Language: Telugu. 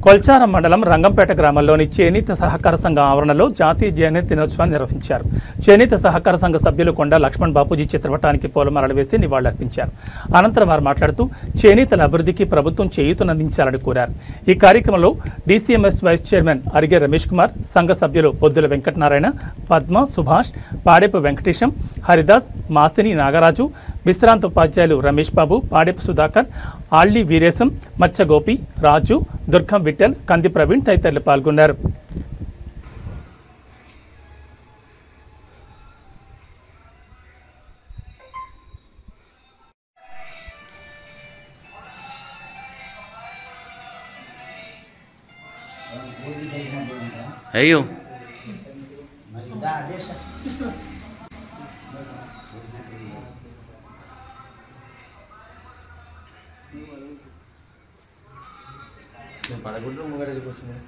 కొల్చారం మండలం రంగంపేట గ్రామంలోని చేనేత సహకార సంఘం ఆవరణలో జాతీయ చేనేత దినోత్సవాన్ని నిర్వహించారు. చేనేత సహకార సంఘ సభ్యులు కొండ లక్ష్మణ్ బాపూజీ చిత్రపటానికి పూలమాలలు వేసి నివాళులర్పించారు. అనంతరం వారు మాట్లాడుతూ చేనేతల అభివృద్ధికి ప్రభుత్వం చేయూతనందించాలని కోరారు. ఈ కార్యక్రమంలో DCMS vice chairman Arige Ramesh Kumar, సంఘ సభ్యులు బొద్దుల వెంకటనారాయణ, పద్మ, సుభాష్, పాడేపు వెంకటేశం, హరిదాస్, మాసిని నాగరాజు, విశ్రాంత ఉపాధ్యాయులు రమేష్ బాబు, పాడేపు సుధాకర్, ఆళ్లి వీరేశం, మచ్చ గోపి, రాజు, దుర్గం విఠల్, కంది ప్రవీణ్ తదితరులు పాల్గొన్నారు. అయ్యో పడగుడ్లు ముంగడేసి కూర్చున్నాయి.